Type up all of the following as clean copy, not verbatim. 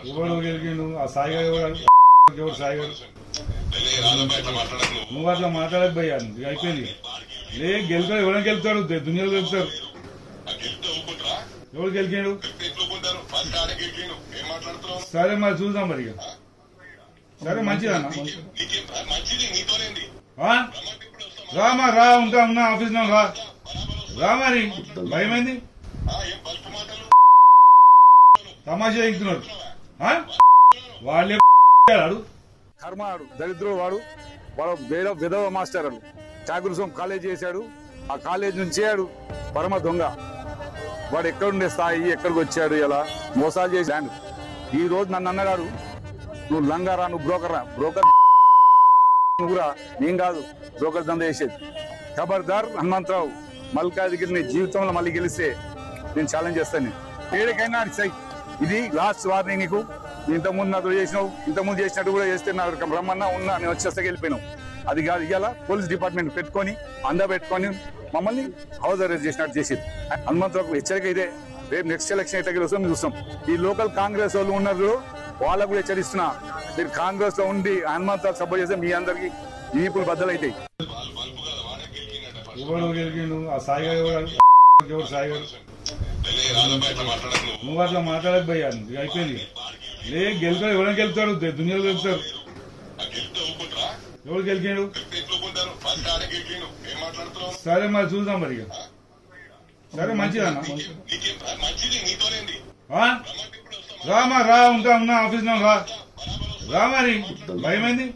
ఎవరు గెలిచిండు ఆ సాయి గారు ఎవరు సాయి గారు నువ్వు అట్లా మాట్లాడక భయ్యా అయిపోయింది లే గెలుతాడు ఎవరైనా గెలుతాడు దునియాలో గెలుతారు ఎవరు గెలిచాడు సరే మరి చూద్దాం మరి సరే మంచిదన్నా రామా రా ఉంటా ఉన్నా ఆఫీస్ లో రా మరి భయమైంది తమాషా ఎక్కుతున్నాడు వాళ్ళే కర్మ ఆడు దరిద్రుడు వాడు విధవ మాస్టర్ అడు చాగురుసం కాలేజ్ చేశాడు ఆ కాలేజ్ నుంచి ఆడు పరమ దొంగ వాడు ఎక్కడుండే స్థాయి ఎక్కడికి వచ్చాడు ఇలా మోసాలు చేశాడు ఈ రోజు నన్ను అన్నగాడు నువ్వు లంగారా నువ్వు బ్రోకర్ నువ్వురా నేను కాదు బ్రోకర్ దంద చేసేది ఖబర్దార్ హనుమంతరావు మల్కాజ్గిరిని జీవితంలో మళ్ళీ గెలిస్తే నేను ఛాలెంజ్ చేస్తాను ఏడికైనా సై ఇది లాస్ట్ వార్నింగ్ నీకు ఇంతకుముందు నాతో చేసినావు ఇంతకుముందు చేసినట్టు కూడా చేస్తే నాకు బ్రహ్మన్నా ఉన్నా నేను వచ్చేస్తే వెళ్ళిపోయినావు అది కాదు ఇవాళ పోలీస్ డిపార్ట్మెంట్ పెట్టుకొని పెట్టుకొని మమ్మల్ని హౌస్ అరెస్ట్ చేసినట్టు చేసేది హనుమంతరావు హెచ్చరిక ఇదే రేపు నెక్స్ట్ ఎలక్షన్ అయితే గెలుస్తాం చూస్తాం ఈ లోకల్ కాంగ్రెస్ వాళ్ళు ఉన్నారు వాళ్ళకు కూడా హెచ్చరిస్తున్నా మీరు కాంగ్రెస్ లో ఉండి హనుమంతరావు సపోర్ట్ చేస్తే మీ అందరికి ఈపులు బద్దలైతాయి ఎవరు గెలిచిండు ఆ సాయి గారు ఎవరు సాయి గారు నువ్వు అట్లా మాట్లాడక భయ్యా అయిపోయింది లే గెలుతాడు ఎవరైనా గెలుతాడు దునియాలో గెలుతారు ఎవరు గెలిచాడు సరే మరి చూద్దాం మరి సరే మంచిదన్నా రామా రా ఉంటా ఉన్నా ఆఫీస్ లో రా మరి భయమైంది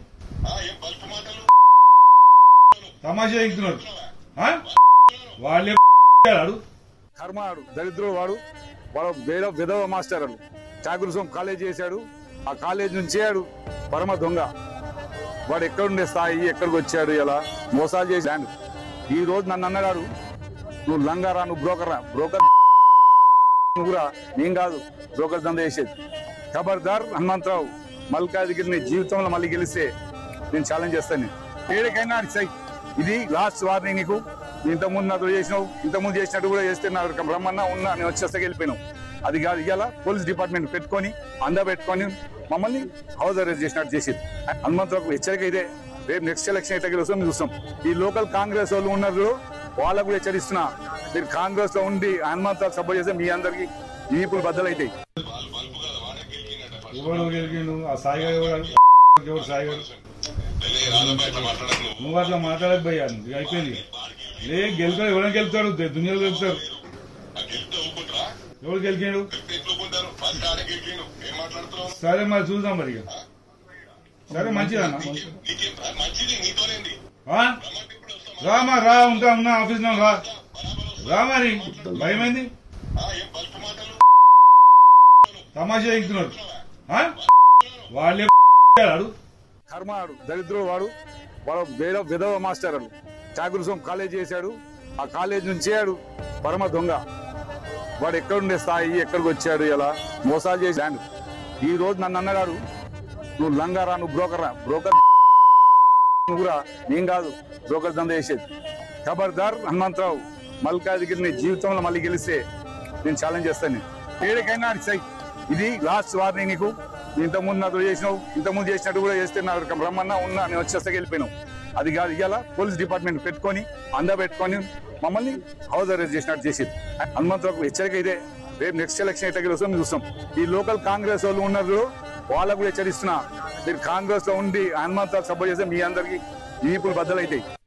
తమాషా ఎక్కుతున్నాడు వాళ్ళే కర్మ ఆడు దరిద్రుడు వాడు విధవ మాస్టర్ అడు చాగురుసం కాలేజ్ చేశాడు ఆ కాలేజ్ నుంచి ఆడు పరమ దొంగ వాడు ఎక్కడుండే స్థాయి ఎక్కడికి వచ్చాడు ఇలా మోసాలు చేశాడు ఈ రోజు నన్ను అన్నగాడు నువ్వు లంగారా నువ్వు బ్రోకర్ నువ్వురా నేను కాదు బ్రోకర్ దంద చేసేది ఖబర్దార్ హనుమంతరావు మల్కాజ్గిరిని జీవితంలో మళ్ళీ గెలిస్తే నేను ఛాలెంజ్ చేస్తాను ఏడికైనా సై ఇది లాస్ట్ వార్నింగ్ నీకు ఇంతకుముందు నాతో చేసినావు ఇంతకుముందు చేసినట్టు కూడా చేస్తే నాకు బ్రహ్మన్నా ఉన్నా నేను వచ్చేస్తే వెళ్ళిపోయినావు అది కాదు ఇవాళ పోలీస్ డిపార్ట్మెంట్ పెట్టుకొని పెట్టుకొని మమ్మల్ని హౌస్ అరెస్ట్ చేసినట్టు చేసేది హనుమంతరావు హెచ్చరిక ఇదే రేపు నెక్స్ట్ ఎలక్షన్ అయితే గెలుస్తాం చూస్తాం ఈ లోకల్ కాంగ్రెస్ వాళ్ళు ఉన్నారు వాళ్ళకు కూడా హెచ్చరిస్తున్నా మీరు కాంగ్రెస్ లో ఉండి హనుమంతరావు సపోర్ట్ చేస్తే మీ అందరికి ఈపులు బద్దలైతాయి ఎవరు గెలిచిండు ఆ సాయి గారు ఎవరు సాయి గారు నువ్వు అట్లా మాట్లాడక భయ్యా అయిపోయింది లే గెలుతాడు ఎవరైనా గెలుతాడు దునియాలో గెలుతారు ఎవరు గెలిచాడు సరే మరి చూద్దాం మరి సరే మంచిదన్నా రామా రా ఉంటా ఉన్నా ఆఫీస్ లో రా మరి భయమైంది తమాషా ఎక్కుతున్నాడు వాళ్ళే కర్మ ఆడు దరిద్రుడు వాడు విధవ మాస్టర్ అడు చాగురుసం కాలేజ్ చేశాడు ఆ కాలేజ్ నుంచి ఆడు పరమ దొంగ వాడు ఎక్కడుండే స్థాయి ఎక్కడికి వచ్చాడు ఇలా మోసాలు చేశాడు ఈ రోజు నన్ను అన్నగాడు నువ్వు లంగారా నువ్వు బ్రోకర్ నువ్వురా నేను కాదు బ్రోకర్ దంద చేసేది ఖబర్దార్ హనుమంతరావు మల్కాజ్గిరిని జీవితంలో మళ్ళీ గెలిస్తే నేను ఛాలెంజ్ చేస్తాను ఏడికైనా సై ఇది లాస్ట్ వార్నింగ్ నీకు ఇంతకుముందు నాతో చేసినావు ఇంతకుముందు చేసినట్టు కూడా చేస్తే నాకు బ్రహ్మన్నా ఉన్నా నేను వచ్చేస్తే వెళ్ళిపోయినావు అది కాదు ఇవాళ పోలీస్ డిపార్ట్మెంట్ పెట్టుకొని పెట్టుకొని మమ్మల్ని హౌస్ అరెస్ట్ చేసినట్టు చేసేది హనుమంతరావు హెచ్చరిక ఇదే రేపు నెక్స్ట్ ఎలక్షన్ అయితే గెలుస్తాం చూస్తాం ఈ లోకల్ కాంగ్రెస్ వాళ్ళు ఉన్నారు వాళ్ళకు కూడా హెచ్చరిస్తున్నా మీరు కాంగ్రెస్ లో ఉండి హనుమంతరావు సపోర్ట్ చేస్తే మీ అందరికి ఈపులు బద్దలైతాయి